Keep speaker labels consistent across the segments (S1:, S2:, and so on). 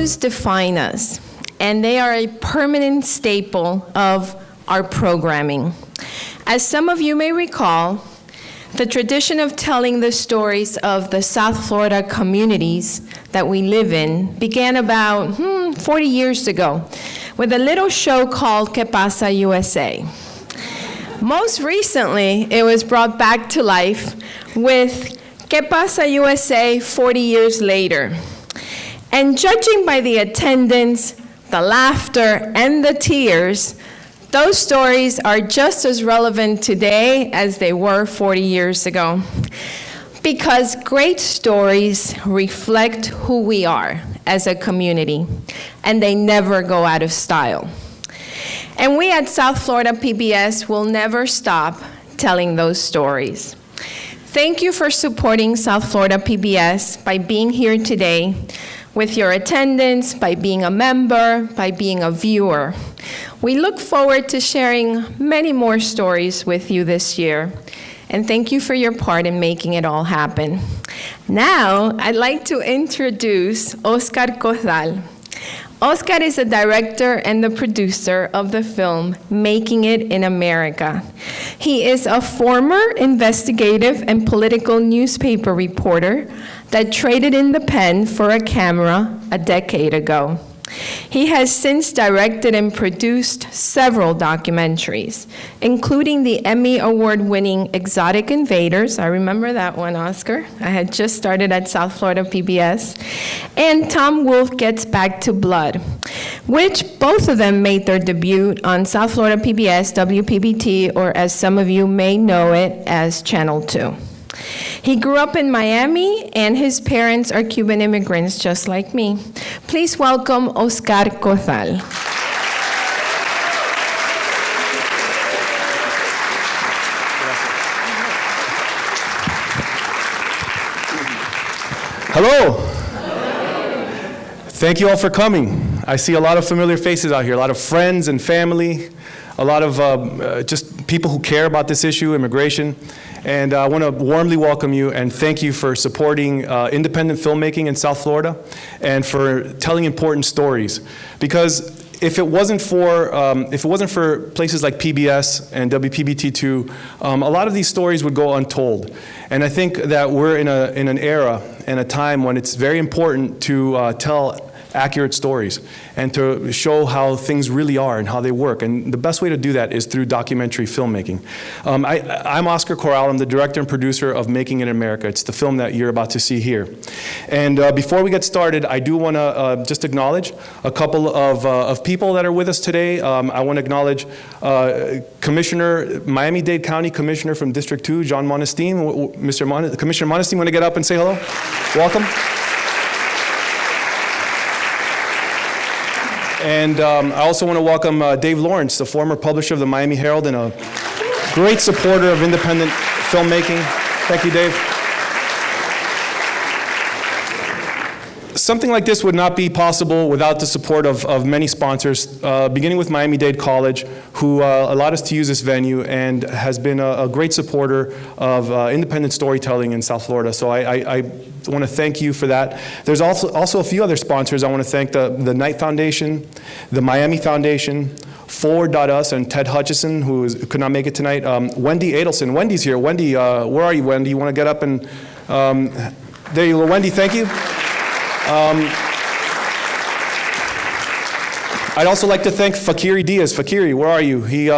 S1: values define us, and they are a permanent staple of our programming. As some of you may recall, the tradition of telling the stories of the South Florida communities that we live in began about 40 years ago with a little show called Que Pasa USA. Most recently, it was brought back to life with Que Pasa USA 40 years later. And judging by the attendance, the laughter, and the tears, those stories are just as relevant today as they were 40 years ago. Because great stories reflect who we are as a community, and they never go out of style. And we at South Florida PBS will never stop telling those stories. Thank you for supporting South Florida PBS by being here today, with your attendance, by being a member, by being a viewer. We look forward to sharing many more stories with you this year, and thank you for your part in making it all happen. Now, I'd like to introduce Oscar Corral. Oscar is the director and the producer of the film Making It in America. He is a former investigative and political newspaper reporter that traded in the pen for a camera a decade ago. He has since directed and produced several documentaries, including the Emmy Award-winning Exotic Invaders. I remember that one, Oscar. I had just started at South Florida PBS. And Tom Wolfe Gets Back to Blood, which both of them made their debut on South Florida PBS, WPBT, or as some of you may know it, as Channel 2. He grew up in Miami, and his parents are Cuban immigrants just like me. Please welcome Oscar Corral.
S2: Hello. Thank you all for coming. I see a lot of familiar faces out here, a lot of friends and family, a lot of just people who care about this issue, immigration. And I want to warmly welcome you and thank you for supporting independent filmmaking in South Florida and for telling important stories. Because if it wasn't for places like PBS and WPBT2, a lot of these stories would go untold. And I think that we're in an era and a time when it's very important to tell accurate stories and to show how things really are and how they work. And the best way to do that is through documentary filmmaking. I'm Oscar Corral. I'm the director and producer of Making It in America. It's the film that you're about to see here. And before we get started, I do want to just acknowledge a couple of people that are with us today. I want to acknowledge Miami-Dade County Commissioner from District 2, John Monestine. Commissioner Monestine, want to get up and say hello? Welcome. And I also want to welcome Dave Lawrence, the former publisher of the Miami Herald and a great supporter of independent filmmaking. Thank you, Dave. Something like this would not be possible without the support of many sponsors, beginning with Miami-Dade College, who allowed us to use this venue and has been a great supporter of independent storytelling in South Florida. So I want to thank you for that. There's also a few other sponsors. I want to thank the Knight Foundation, the Miami Foundation, Forward.us, and Ted Hutchison, who could not make it tonight. Wendy Adelson. Wendy's here. Wendy, where are you, Wendy? You want to get up and... there you go, Wendy, thank you. I'd also like to thank Fakiri Diaz. Fakiri, where are you? He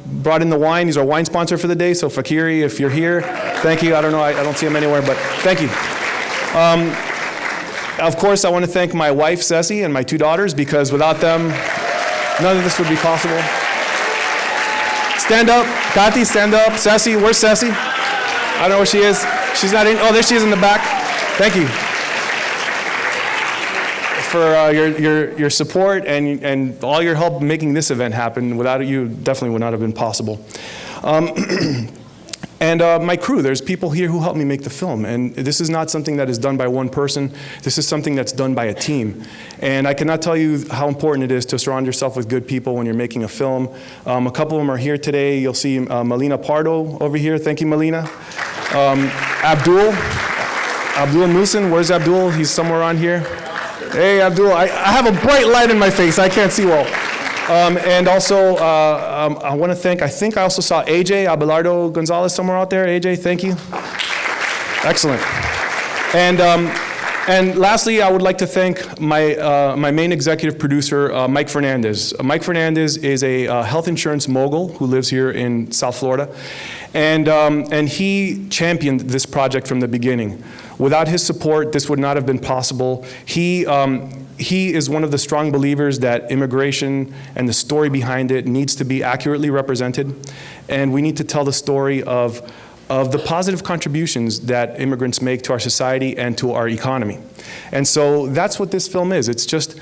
S2: brought in the wine. He's our wine sponsor for the day. So Fakiri, if you're here, thank you. I don't know, I don't see him anywhere, but thank you. Of course, I want to thank my wife, Ceci, and my two daughters, because without them, none of this would be possible. Stand up. Kati, stand up. Ceci, where's Ceci? I don't know where she is. She's not in. Oh, there she is in the back. Thank you for your support and all your help making this event happen. Without you, definitely would not have been possible. And my crew, there's people here who helped me make the film. And this is not something that is done by one person. This is something that's done by a team. And I cannot tell you how important it is to surround yourself with good people when you're making a film. A couple of them are here today. You'll see Melina Pardo over here. Thank you, Melina. Abdul Musin, where's Abdul? He's somewhere around here. Hey, Abdul. I have a bright light in my face. I can't see well. And also, I want to thank, I think I also saw AJ, Abelardo Gonzalez, somewhere out there. AJ, thank you. Excellent. And lastly, I would like to thank my main executive producer, Mike Fernandez. Mike Fernandez is a health insurance mogul who lives here in South Florida. And he championed this project from the beginning. Without his support, this would not have been possible. He is one of the strong believers that immigration and the story behind it needs to be accurately represented. And we need to tell the story of the positive contributions that immigrants make to our society and to our economy. And so that's what this film is. It's just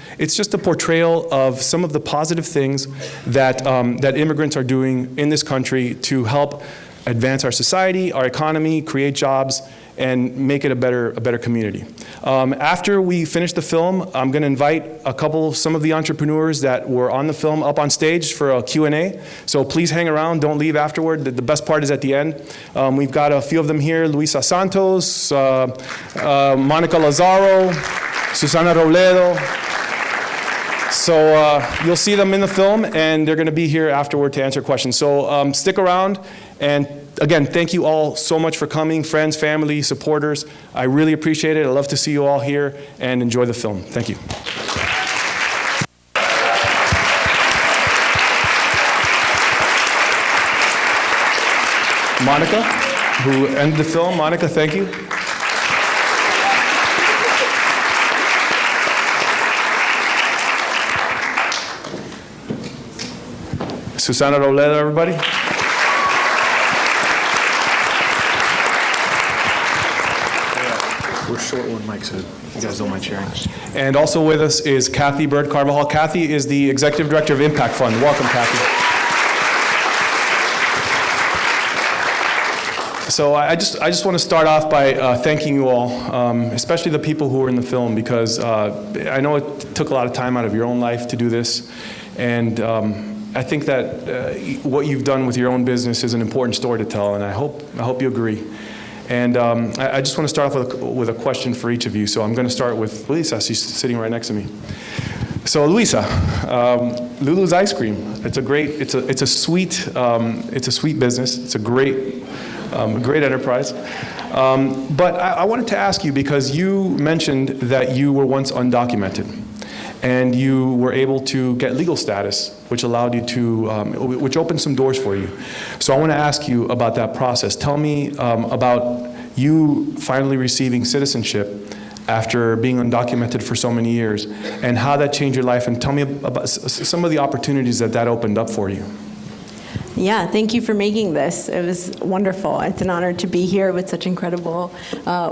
S2: a portrayal of some of the positive things that, that immigrants are doing in this country to help advance our society, our economy, create jobs, and make it a better community. After we finish the film, I'm going to invite some of the entrepreneurs that were on the film up on stage for a Q&A. So please hang around, don't leave afterward. The best part is at the end. We've got a few of them here: Luisa Santos, Monica Lazaro, Susana Robledo. So you'll see them in the film, and they're going to be here afterward to answer questions. So stick around, and again, thank you all so much for coming, friends, family, supporters. I really appreciate it. I love to see you all here, and enjoy the film. Thank you. Monica, who ended the film. Monica, thank you. Susana Robledo, everybody.
S3: We're short one, Mike, so you guys don't mind sharing.
S2: And also with us is Kathy Bird Carvajal. Kathy is the Executive Director of Impact Fund. Welcome, Kathy. So I just want to start off by thanking you all, especially the people who were in the film, because I know it took a lot of time out of your own life to do this. And I think that what you've done with your own business is an important story to tell, and I hope you agree. And I just want to start off with a question for each of you. So I'm going to start with Luisa. She's sitting right next to me. So Luisa, Lulu's ice cream. It's a sweet business. It's a great enterprise. But I wanted to ask you, because you mentioned that you were once undocumented, and you were able to get legal status, which allowed you to, which opened some doors for you. So I want to ask you about that process. Tell me about you finally receiving citizenship after being undocumented for so many years, and how that changed your life, and tell me about some of the opportunities that opened up for you.
S4: Yeah, thank you for making this. It was wonderful. It's an honor to be here with such incredible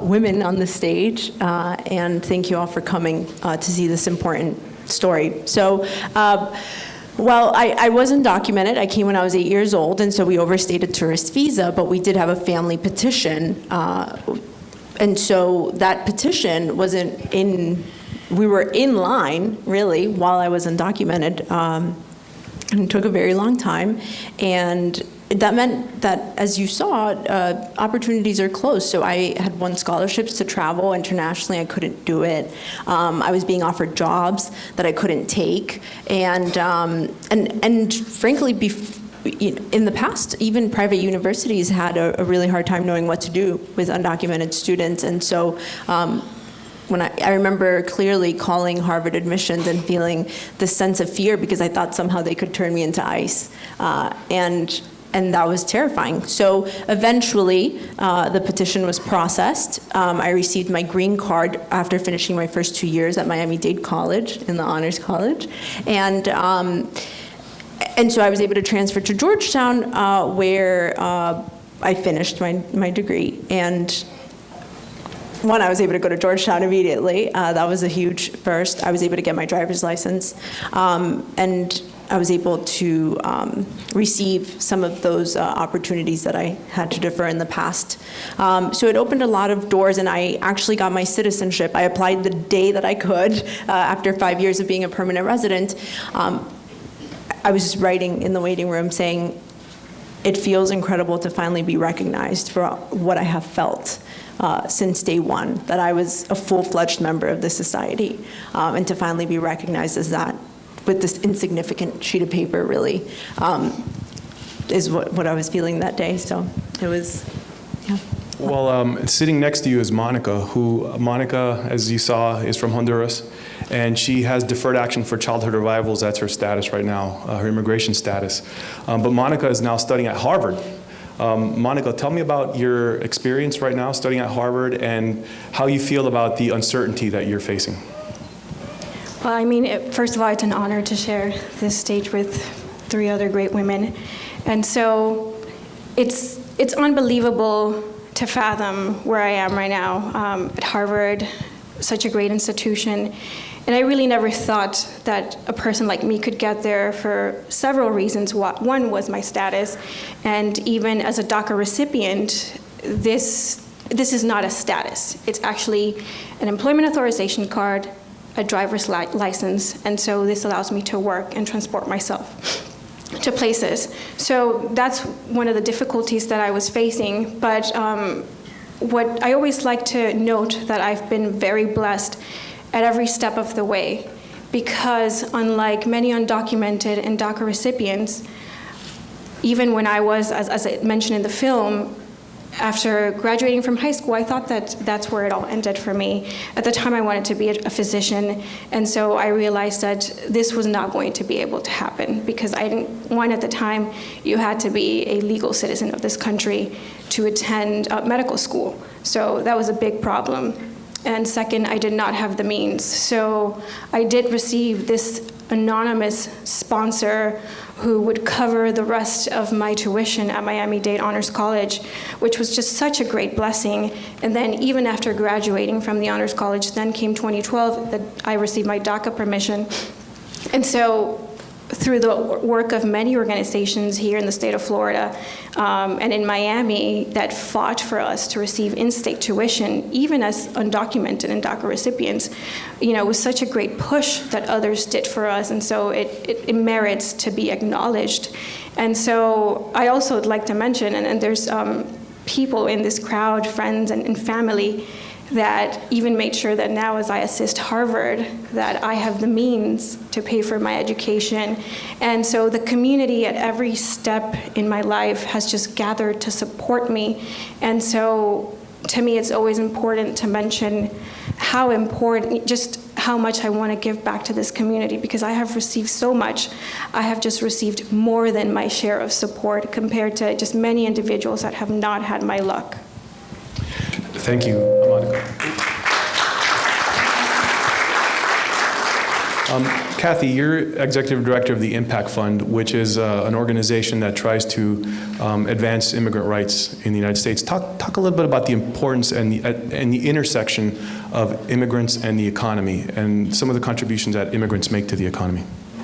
S4: women on the stage, and thank you all for coming to see this important story. So, well, I was undocumented. I came when I was 8 years old, and so we overstayed a tourist visa, but we did have a family petition, and so that petition wasn't in, we were in line, really, while I was undocumented. And it took a very long time, and that meant that, as you saw, opportunities are closed. So I had won scholarships to travel internationally. I couldn't do it. I was being offered jobs that I couldn't take, and frankly, in the past, even private universities had a really hard time knowing what to do with undocumented students, and so. When I remember clearly calling Harvard admissions and feeling this sense of fear because I thought somehow they could turn me into ICE, and that was terrifying. So eventually, the petition was processed. I received my green card after finishing my first 2 years at Miami-Dade College in the Honors College, and so I was able to transfer to Georgetown, where I finished my degree. And I was able to go to Georgetown immediately. That was a huge first. I was able to get my driver's license, and I was able to receive some of those opportunities that I had to defer in the past. So it opened a lot of doors, and I actually got my citizenship. I applied the day that I could after 5 years of being a permanent resident. I was just writing in the waiting room saying, it feels incredible to finally be recognized for what I have felt since day one, that I was a full-fledged member of this society, and to finally be recognized as that with this insignificant sheet of paper really is what I was feeling that day. So it was, yeah.
S2: Well, sitting next to you is Monica, Monica, as you saw, is from Honduras, and she has deferred action for childhood arrivals. That's her status right now, her immigration status. But Monica is now studying at Harvard. Monica, tell me about your experience right now studying at Harvard and how you feel about the uncertainty that you're facing.
S5: Well, I mean, first of all, it's an honor to share this stage with 3 other great women. And so it's unbelievable to fathom where I am right now at Harvard, such a great institution. And I really never thought that a person like me could get there for several reasons. One was my status, and even as a DACA recipient, this is not a status. It's actually an employment authorization card, a driver's license, and so this allows me to work and transport myself to places. So that's one of the difficulties that I was facing, but what I always like to note that I've been very blessed at every step of the way, because unlike many undocumented and DACA recipients, even when I was, as I mentioned in the film, after graduating from high school, I thought that that's where it all ended for me. At the time, I wanted to be a physician, and so I realized that this was not going to be able to happen, because I didn't, one, at the time, you had to be a legal citizen of this country to attend medical school. So that was a big problem. And second, I did not have the means. So I did receive this anonymous sponsor who would cover the rest of my tuition at Miami-Dade Honors College, which was just such a great blessing. And then even after graduating from the Honors College, then came 2012, that I received my DACA permission. And so through the work of many organizations here in the state of Florida and in Miami that fought for us to receive in-state tuition, even as undocumented and DACA recipients, you know, it was such a great push that others did for us, and so it merits to be acknowledged. And so I also would like to mention, and there's people in this crowd, friends and family, that even made sure that now as I assist Harvard, that I have the means to pay for my education. And so the community at every step in my life has just gathered to support me. And so to me, it's always important to mention how important, just how much I want to give back to this community, because I have received so much. I have just received more than my share of support compared to just many individuals that have not had my luck.
S2: Thank you, Monica. Kathy, you're executive director of the Impact Fund, which is an organization that tries to advance immigrant rights in the United States. Talk a little bit about the importance and the intersection of immigrants and the economy, and some of the contributions that immigrants make to the economy.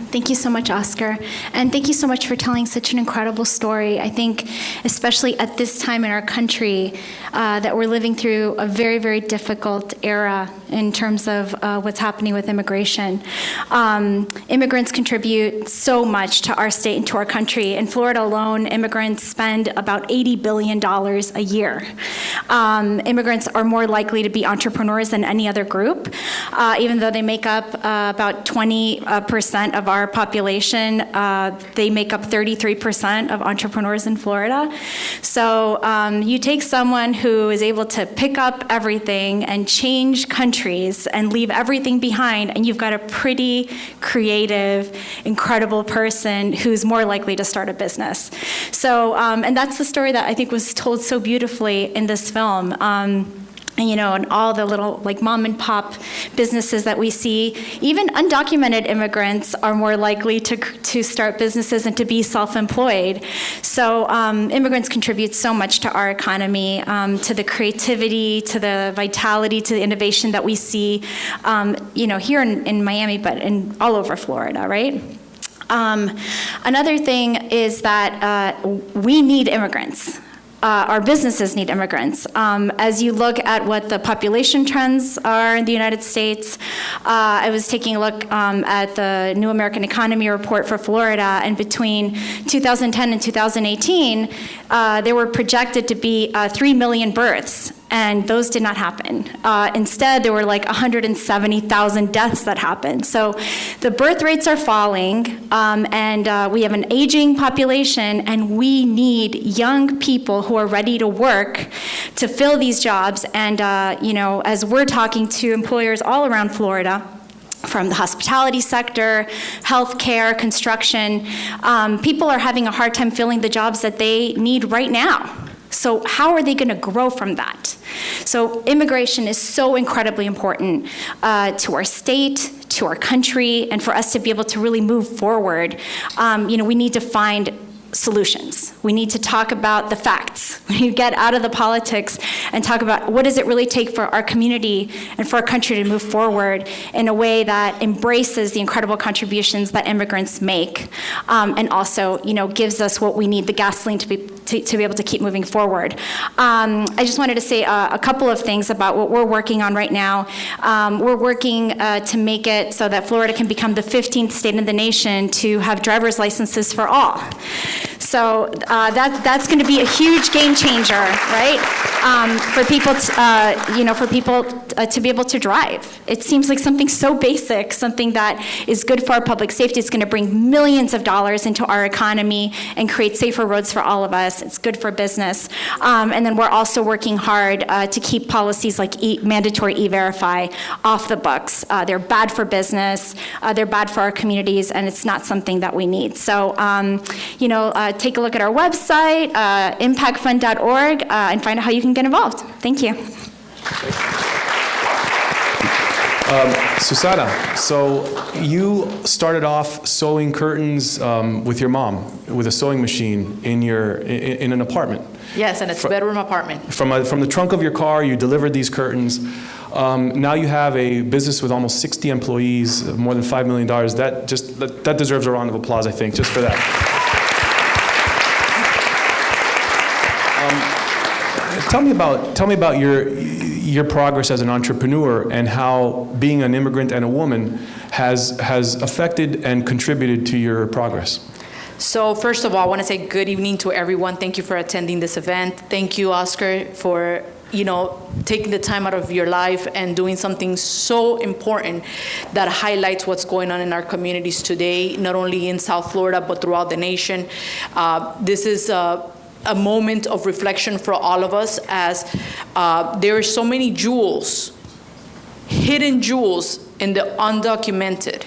S6: Thank you so much, Oscar. And thank you so much for telling such an incredible story. I think, especially at this time in our country, that we're living through a very, very difficult era in terms of what's happening with immigration. Immigrants contribute so much to our state and to our country. In Florida alone, immigrants spend about $80 billion a year. Immigrants are more likely to be entrepreneurs than any other group, even though they make up about 20% of our population. They make up 33% of entrepreneurs in Florida. So you take someone who is able to pick up everything and change countries and leave everything behind, and you've got a pretty creative, incredible person who's more likely to start a business. So, and that's the story that I think was told so beautifully in this film. And, you know, and all the little like mom and pop businesses that we see, even undocumented immigrants are more likely to start businesses and to be self-employed. So immigrants contribute so much to our economy, to the creativity, to the vitality, to the innovation that we see, you know, here in Miami, but in all over Florida, right? Another thing is that we need immigrants. our businesses need immigrants. As you look at what the population trends are in the United States, I was taking a look at the New American Economy report for Florida, and between 2010 and 2018, there were projected to be 3 million births, and those did not happen. Instead, there were like 170,000 deaths that happened. So the birth rates are falling, and we have an aging population, and we need young people who are ready to work to fill these jobs. And as we're talking to employers all around Florida, from the hospitality sector, healthcare, construction, people are having a hard time filling the jobs that they need right now. So how are they going to grow from that? So immigration is so incredibly important to our state, to our country, and for us to be able to really move forward. We need to find solutions. We need to talk about the facts. We need to get out of the politics and talk about what does it really take for our community and for our country to move forward in a way that embraces the incredible contributions that immigrants make, and also, gives us what we need, the gasoline to be able to keep moving forward. I just wanted to say a couple of things about what we're working on right now. We're working to make it so that Florida can become the 15th state in the nation to have driver's licenses for all. So that's going to be a huge game changer, right? For people, to be able to drive. It seems like something so basic, something that is good for our public safety. It's going to bring millions of dollars into our economy and create safer roads for all of us. It's good for business. And then we're also working hard to keep policies like mandatory E-Verify off the books. They're bad for business. They're bad for our communities, and it's not something that we need. So, take a look at our website, impactfund.org, and find out how you can get involved. Thank you.
S2: Susana, so you started off sewing curtains with your mom with a sewing machine in an apartment.
S7: Yes, and it's a bedroom apartment.
S2: From the trunk of your car, you delivered these curtains. Now you have a business with almost 60 employees, more than $5 million. That deserves a round of applause, I think, just for that. Tell me about your progress as an entrepreneur and how being an immigrant and a woman has affected and contributed to your progress.
S7: So first of all, I want to say good evening to everyone. Thank you for attending this event. Thank you, Oscar, for taking the time out of your life and doing something so important that highlights what's going on in our communities today, not only in South Florida, but throughout the nation. This is a moment of reflection for all of us, as there are so many jewels, hidden jewels in the undocumented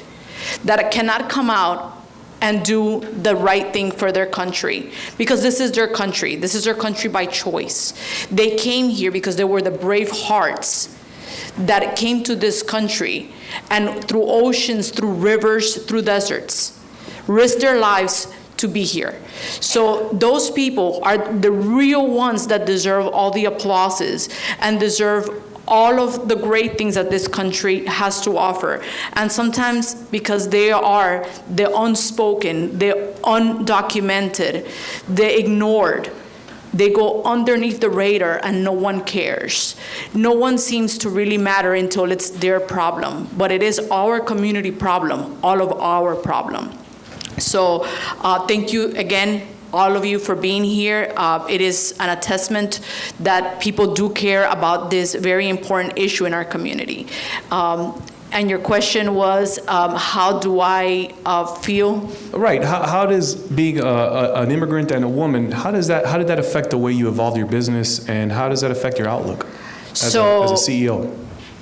S7: that cannot come out and do the right thing for their country, because this is their country. This is their country by choice. They came here because they were the brave hearts that came to this country, and through oceans, through rivers, through deserts, risked their lives to be here. So those people are the real ones that deserve all the applauses and deserve all of the great things that this country has to offer. And sometimes because they are the unspoken, the undocumented, the ignored, they go underneath the radar and no one cares. No one seems to really matter until it's their problem. But it is our community problem, all of our problem. So thank you again, all of you, for being here. It is an attestament that people do care about this very important issue in our community. And your question was, how do I feel?
S2: Right. How does being an immigrant and a woman, how did that affect the way you evolved your business, and how does that affect your outlook as a CEO?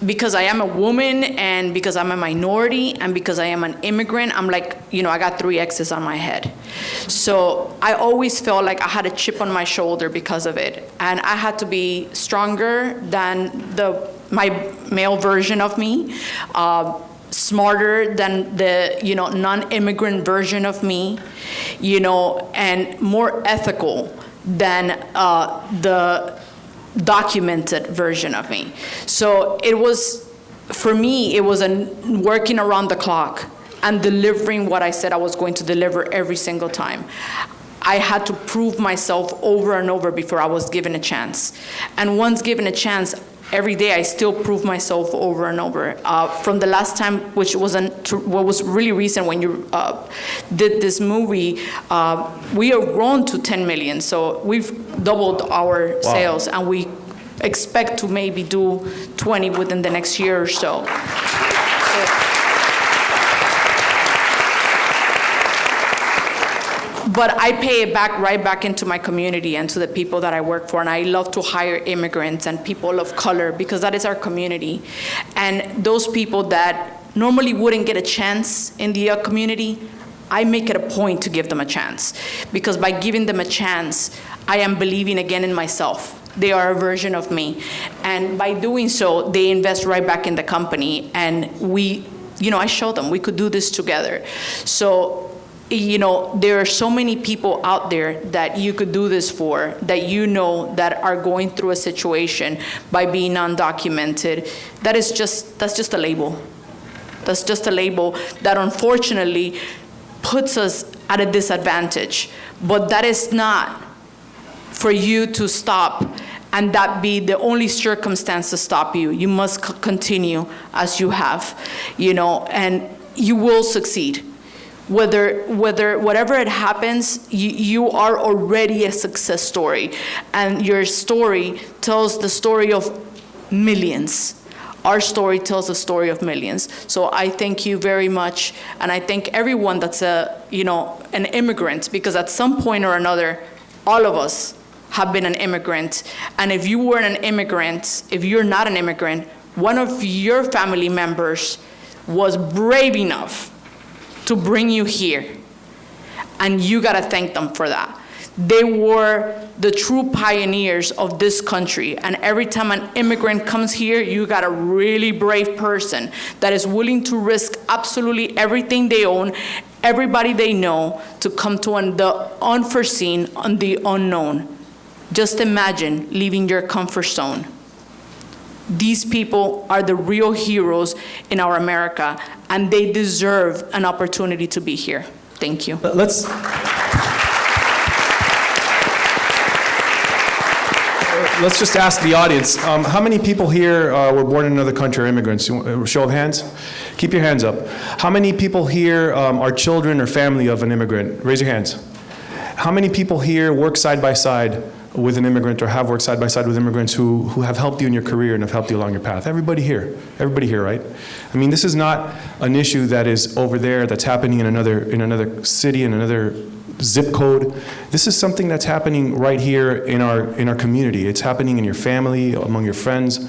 S7: Because I am a woman, and because I'm a minority, and because I am an immigrant, I'm like, I got 3 X's on my head. So I always felt like I had a chip on my shoulder because of it. And I had to be stronger than my male version of me, smarter than the non-immigrant version of me, and more ethical than the documented version of me. So for me, it was working around the clock and delivering what I said I was going to deliver every single time. I had to prove myself over and over before I was given a chance. And once given a chance, every day I still prove myself over and over. From the last time, which what was really recent when you did this movie, we have grown to 10 million. So we've doubled our sales, and we expect to maybe do 20 within the next year or so. But I pay it back right back into my community and to the people that I work for. And I love to hire immigrants and people of color, because that is our community. And those people that normally wouldn't get a chance in the community, I make it a point to give them a chance. Because by giving them a chance, I am believing again in myself. They are a version of me. And by doing so, they invest right back in the company. And I show them we could do this together. So, there are so many people out there that you could do this for, that that are going through a situation by being undocumented. That's just a label. That's just a label that unfortunately puts us at a disadvantage. But that is not for you to stop and that be the only circumstance to stop you. You must continue as you have, and you will succeed. Whatever it happens, you are already a success story. And your story tells the story of millions. Our story tells the story of millions. So I thank you very much. And I thank everyone that's an immigrant, because at some point or another, all of us have been an immigrant. And if you weren't an immigrant, if you're not an immigrant, one of your family members was brave enough to bring you here, and you gotta thank them for that. They were the true pioneers of this country, and every time an immigrant comes here, you got a really brave person that is willing to risk absolutely everything they own, everybody they know, to come to the unforeseen and the unknown. Just imagine leaving your comfort zone. These people are the real heroes in our America, and they deserve an opportunity to be here. Thank you.
S2: Let's just ask the audience, how many people here were born in another country or immigrants? Show of hands? Keep your hands up. How many people here are children or family of an immigrant? Raise your hands. How many people here work side by side with an immigrant, or have worked side by side with immigrants who have helped you in your career and have helped you along your path? Everybody here, right? I mean, this is not an issue that is over there, that's happening in another city, in another zip code. This is something that's happening right here in our community. It's happening in your family, among your friends.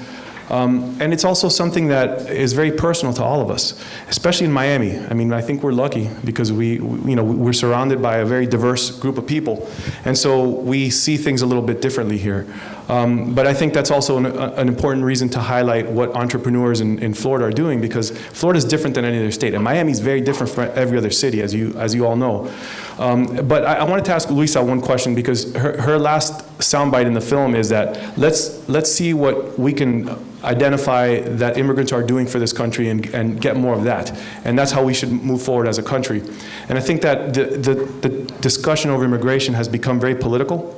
S2: And it's also something that is very personal to all of us, especially in Miami. I mean, I think we're lucky because we're surrounded by a very diverse group of people. And so we see things a little bit differently here. But I think that's also an important reason to highlight what entrepreneurs in Florida are doing, because Florida is different than any other state. And Miami is very different from every other city, as you all know. But I wanted to ask Luisa one question, because her last soundbite in the film is that let's see what we can identify that immigrants are doing for this country and get more of that. And that's how we should move forward as a country. And I think that the discussion over immigration has become very political.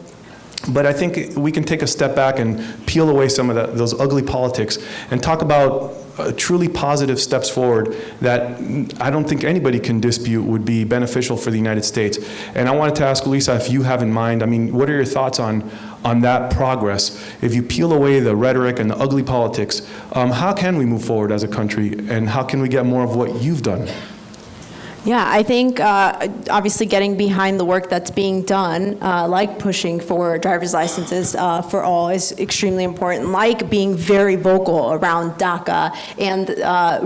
S2: But I think we can take a step back and peel away some of those ugly politics and talk about truly positive steps forward that I don't think anybody can dispute would be beneficial for the United States. And I wanted to ask Luisa if you have in mind, I mean, what are your thoughts on that progress? If you peel away the rhetoric and the ugly politics, how can we move forward as a country, and how can we get more of what you've done?
S4: Yeah, I think obviously getting behind the work that's being done, like pushing for driver's licenses for all, is extremely important, like being very vocal around DACA and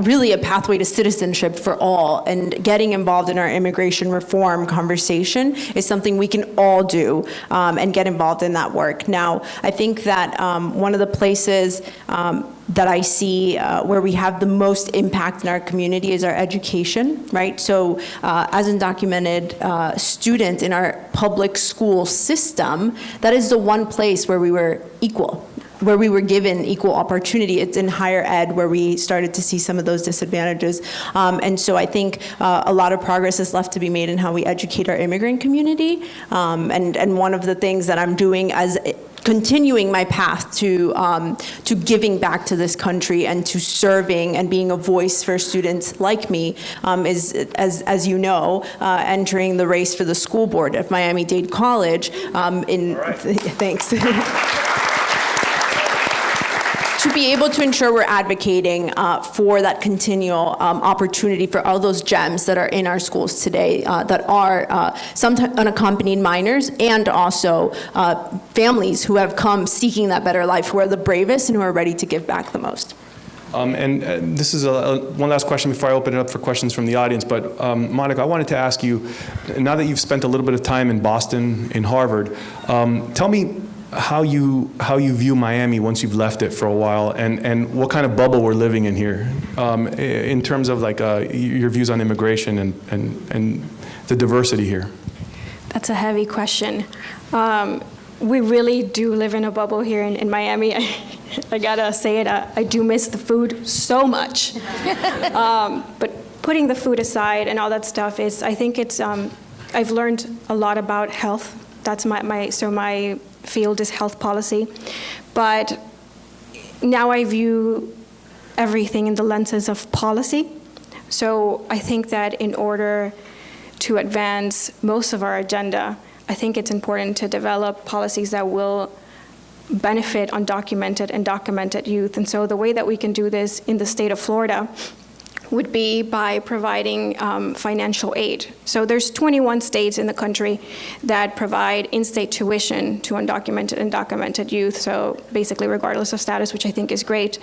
S4: really a pathway to citizenship for all, and getting involved in our immigration reform conversation is something we can all do and get involved in that work. Now, I think that one of the places that I see where we have the most impact in our community is our education, right? So as undocumented students in our public school system, that is the one place where we were equal. where we were given equal opportunity. It's in higher ed where we started to see some of those disadvantages. And so I think a lot of progress is left to be made in how we educate our immigrant community. And one of the things that I'm doing as continuing my path to giving back to this country and to serving and being a voice for students like me is, as you know, entering the race for the school board of Miami-Dade College. Thanks. To be able to ensure we're advocating for that continual opportunity for all those gems that are in our schools today that are sometimes unaccompanied minors, and also families who have come seeking that better life, who are the bravest and who are ready to give back the most.
S2: And this is one last question before I open it up for questions from the audience. But Monica, I wanted to ask you, now that you've spent a little bit of time in Boston, in Harvard, tell me how you view Miami once you've left it for a while, and what kind of bubble we're living in here, in terms of like your views on immigration and the diversity here.
S5: That's a heavy question. We really do live in a bubble here in Miami. I gotta say it, I do miss the food so much. But putting the food aside and all that stuff is, I think it's, I've learned a lot about health. That's my field is health policy. But now I view everything in the lenses of policy. So I think that in order to advance most of our agenda, I think it's important to develop policies that will benefit undocumented and documented youth. And so the way that we can do this in the state of Florida would be by providing financial aid. So there's 21 states in the country that provide in-state tuition to undocumented and documented youth, so basically regardless of status, which I think is great.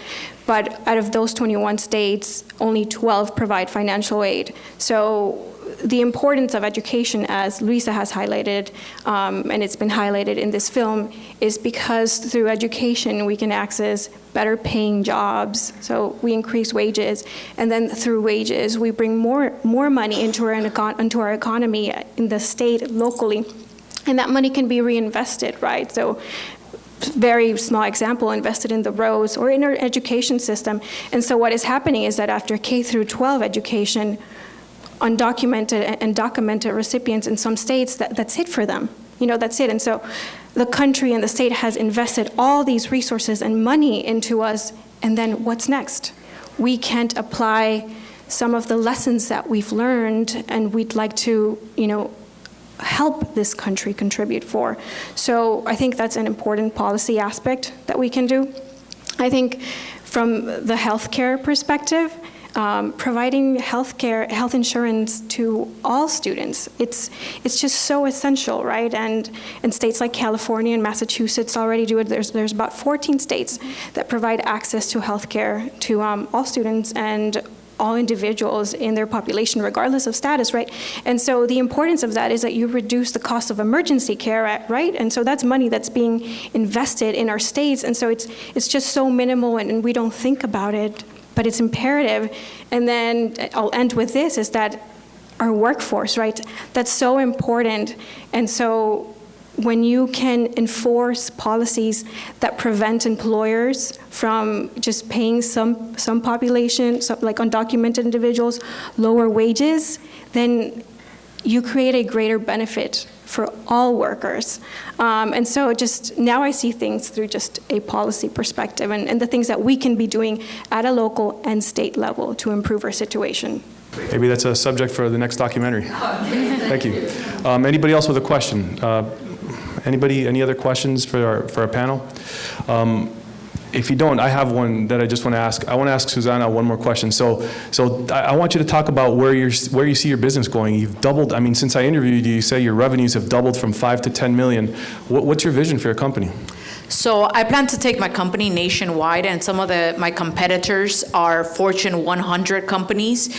S5: But out of those 21 states, only 12 provide financial aid. So the importance of education, as Luisa has highlighted, and it's been highlighted in this film, is because through education we can access better paying jobs, so we increase wages, and then through wages we bring more money into our economy in the state, locally, and that money can be reinvested, right? So very small example, invested in the roads or in our education system. And so what is happening is that after K through 12 education, undocumented and documented recipients in some states, that's it for them. You know, that's it. And so the country and the state has invested all these resources and money into us, and then what's next? We can't apply some of the lessons that we've learned, and we'd like to, you know, help this country contribute for. So I think that's an important policy aspect that we can do. I think from the healthcare perspective, providing health insurance to all students, it's just so essential, right? And states like California and Massachusetts already do it. There's about 14 states that provide access to healthcare to all students and all individuals in their population, regardless of status, right? And so the importance of that is that you reduce the cost of emergency care, right? And so that's money that's being invested in our states, and so it's just so minimal, and we don't think about it, but it's imperative. And then I'll end with this, is that our workforce, right? That's so important. And so when you can enforce policies that prevent employers from just paying some population, like undocumented individuals, lower wages, then you create a greater benefit for all workers. And so just now I see things through just a policy perspective and the things that we can be doing at a local and state level to improve our situation.
S2: Maybe that's a subject for the next documentary. Thank you. Anybody else with a question? Anybody, any other questions for our panel? If you don't, I have one that I just want to ask. I want to ask Susana one more question. So I want you to talk about where you see your business going. You've doubled. I mean, since I interviewed you, you say your revenues have doubled from 5 to 10 million. What's your vision for your company?
S7: So I plan to take my company nationwide, and some of my competitors are Fortune 100 companies.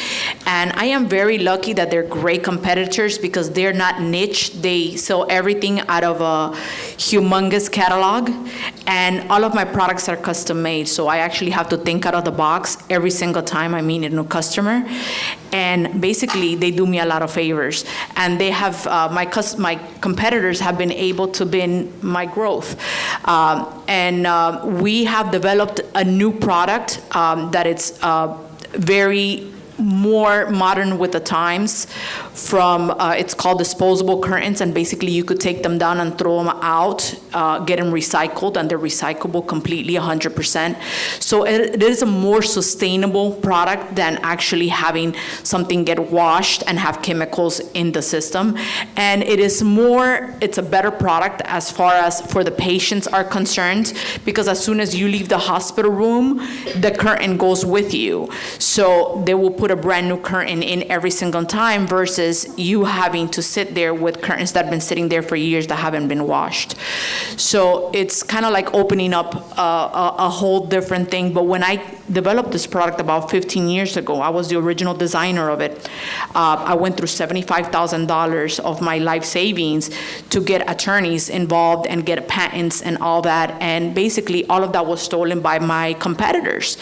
S7: And I am very lucky that they're great competitors because they're not niche. They sell everything out of humongous catalog, and all of my products are custom made. So I actually have to think out of the box every single time I meet a new customer. And basically, they do me a lot of favors. And they have, my competitors have been able to bin my growth. We have developed a new product that it's very more modern with the times. It's called disposable curtains, and basically you could take them down and throw them out, get them recycled, and they're recyclable completely 100%. So it is a more sustainable product than actually having something get washed and have chemicals in the system. And it's a better product as far as for the patients are concerned, because as soon as you leave the hospital room, the curtain goes with you. So they will put a brand new curtain in every single time versus you having to sit there with curtains that have been sitting there for years that haven't been washed. So it's kind of like opening up a whole different thing. But when I developed this product about 15 years ago, I was the original designer of it. I went through $75,000 of my life savings to get attorneys involved and get patents and all that. And basically all of that was stolen by my competitors.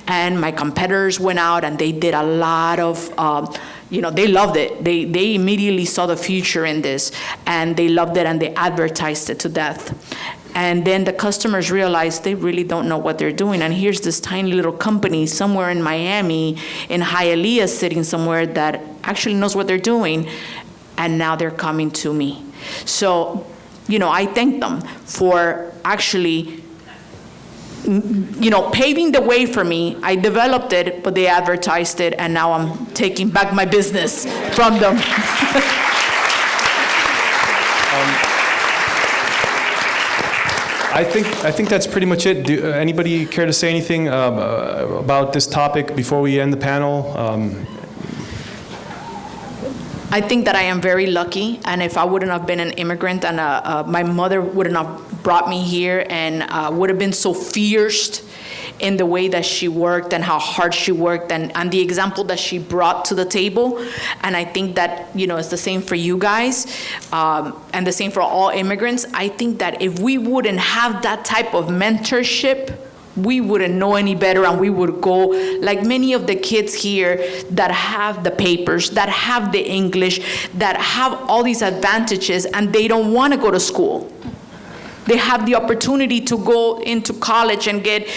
S7: And my competitors went out and they did a lot of, they loved it. They immediately saw the future in this, and they loved it, and they advertised it to death. And then the customers realized they really don't know what they're doing. And here's this tiny little company somewhere in Miami, in Hialeah, sitting somewhere that actually knows what they're doing. And now they're coming to me. So, I thank them for actually paving the way for me. I developed it, but they advertised it, and now I'm taking back my business from them.
S2: I think that's pretty much it. Anybody care to say anything about this topic before we end the panel?
S7: I think that I am very lucky, and if I wouldn't have been an immigrant and my mother wouldn't have brought me here and would have been so fierce in the way that she worked and how hard she worked and the example that she brought to the table. And I think that, it's the same for you guys and the same for all immigrants. I think that if we wouldn't have that type of mentorship, we wouldn't know any better, and we would go like many of the kids here that have the papers, that have the English, that have all these advantages, and they don't want to go to school. They have the opportunity to go into college and get,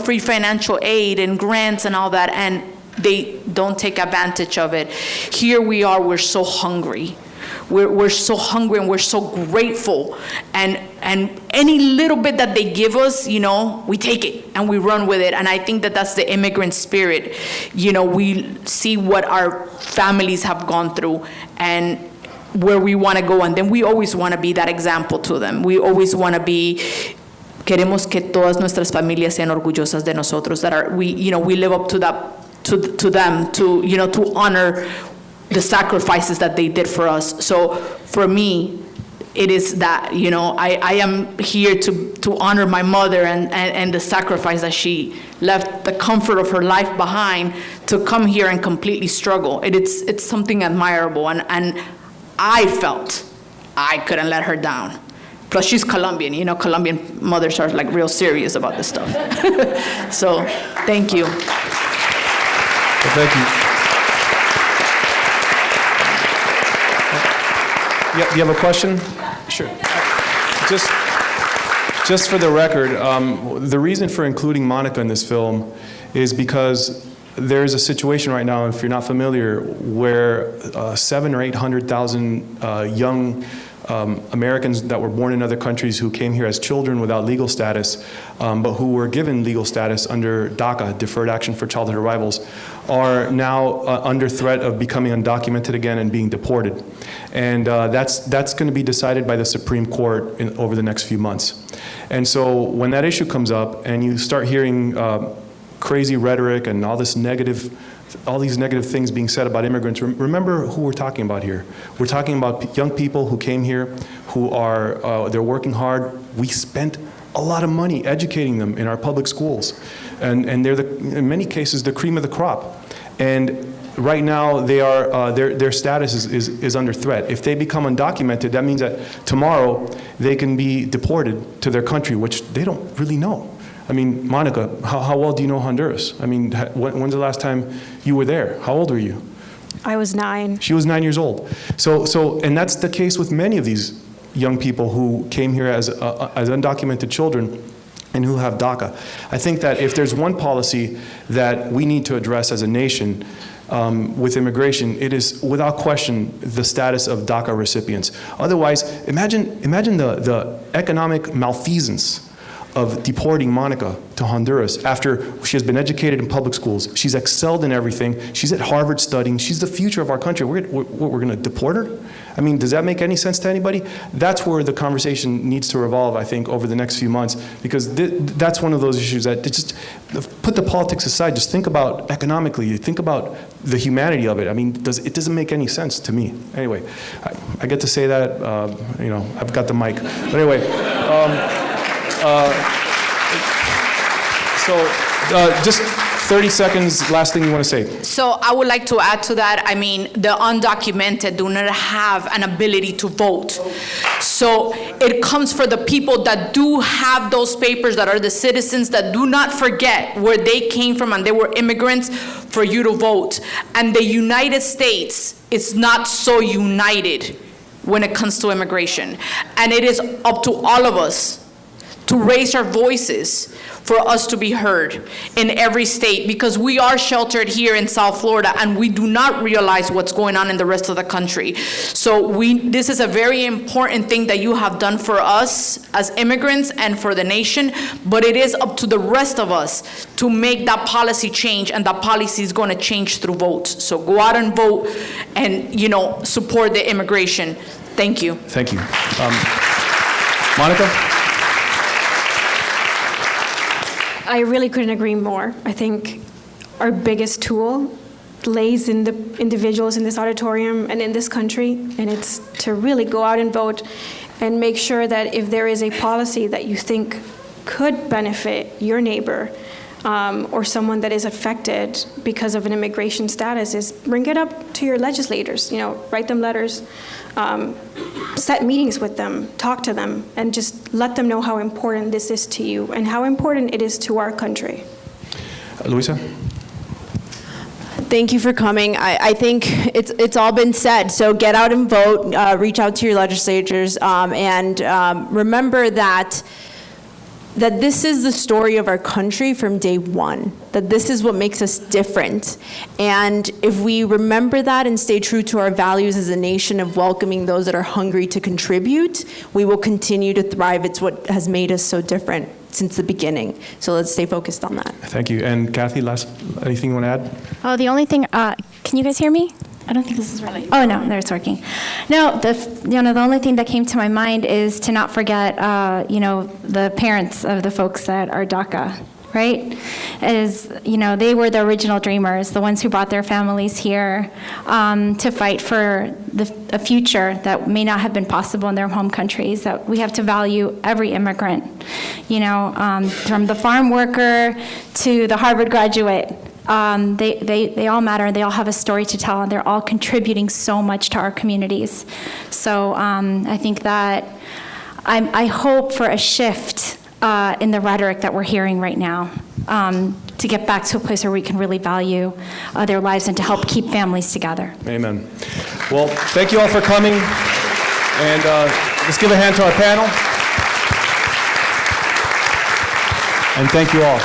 S7: free financial aid and grants and all that, and they don't take advantage of it. Here we are, we're so hungry. We're so hungry and we're so grateful. And any little bit that they give us, we take it and we run with it. And I think that that's the immigrant spirit. We see what our families have gone through and where we want to go, and then we always want to be that example to them. We always want to be, queremos que todas nuestras familias sean orgullosas de nosotros, that we live up to that, to them, to honor the sacrifices that they did for us. So for me, it is that, I am here to honor my mother and the sacrifice that she left the comfort of her life behind to come here and completely struggle. It's something admirable, and I felt I couldn't let her down. Plus she's Colombian, Colombian mothers are like real serious about this stuff. So thank you.
S2: Well, thank you. Yeah, you have a question? Sure. Just for the record, the reason for including Monica in this film is because there is a situation right now, if you're not familiar, where 700,000 or 800,000 young Americans that were born in other countries who came here as children without legal status, but who were given legal status under DACA, Deferred Action for Childhood Arrivals, are now under threat of becoming undocumented again and being deported. And that's going to be decided by the Supreme Court over the next few months. And so when that issue comes up and you start hearing crazy rhetoric and all these negative things being said about immigrants, remember who we're talking about here. We're talking about young people who came here, who are, they're working hard. We spent a lot of money educating them in our public schools. And they're, in many cases, the cream of the crop. And right now, they are, their status is under threat. If they become undocumented, that means that tomorrow they can be deported to their country, which they don't really know. I mean, Monica, how well do you know Honduras? I mean, when's the last time you were there? How old were you?
S5: I was 9.
S2: She was 9 years old. And that's the case with many of these young people who came here as undocumented children and who have DACA. I think that if there's one policy that we need to address as a nation with immigration, it is without question the status of DACA recipients. Otherwise, imagine the economic malfeasance of deporting Monica to Honduras after she has been educated in public schools. She's excelled in everything. She's at Harvard studying. She's the future of our country. We're going to deport her? I mean, does that make any sense to anybody? That's where the conversation needs to revolve, I think, over the next few months, because that's one of those issues that just put the politics aside. Just think about economically. Think about the humanity of it. I mean, it doesn't make any sense to me. Anyway, I get to say that. I've got the mic. But anyway. Just 30 seconds, last thing you want to say.
S7: So I would like to add to that, I mean, the undocumented do not have an ability to vote. So it comes for the people that do have those papers, that are the citizens, that do not forget where they came from and they were immigrants, for you to vote. And the United States is not so united when it comes to immigration. And it is up to all of us to raise our voices for us to be heard in every state, because we are sheltered here in South Florida and we do not realize what's going on in the rest of the country. So this is a very important thing that you have done for us as immigrants and for the nation, but it is up to the rest of us to make that policy change, and that policy is going to change through votes. So go out and vote and, support the immigration. Thank you.
S2: Thank you. Monica?
S5: I really couldn't agree more. I think our biggest tool lays in the individuals in this auditorium and in this country, and it's to really go out and vote and make sure that if there is a policy that you think could benefit your neighbor or someone that is affected because of an immigration status, is bring it up to your legislators, write them letters, set meetings with them, talk to them, and just let them know how important this is to you and how important it is to our country.
S2: Luisa?
S4: Thank you for coming. I think it's all been said. So get out and vote, reach out to your legislators, and remember that this is the story of our country from day one, that this is what makes us different. And if we remember that and stay true to our values as a nation of welcoming those that are hungry to contribute, we will continue to thrive. It's what has made us so different since the beginning. So let's stay focused on that.
S2: Thank you. And Kathy, anything you want to add?
S6: Oh, the only thing, can you guys hear me? I don't think this is really. Oh no, there it's working. No, the only thing that came to my mind is to not forget, the parents of the folks that are DACA, right? They were the original dreamers, the ones who brought their families here to fight for a future that may not have been possible in their home countries. That we have to value every immigrant, from the farm worker to the Harvard graduate. They all matter. They all have a story to tell, and they're all contributing so much to our communities. So I think that I hope for a shift in the rhetoric that we're hearing right now, to get back to a place where we can really value their lives and to help keep families together.
S2: Amen. Well, thank you all for coming, and let's give a hand to our panel. And thank you all.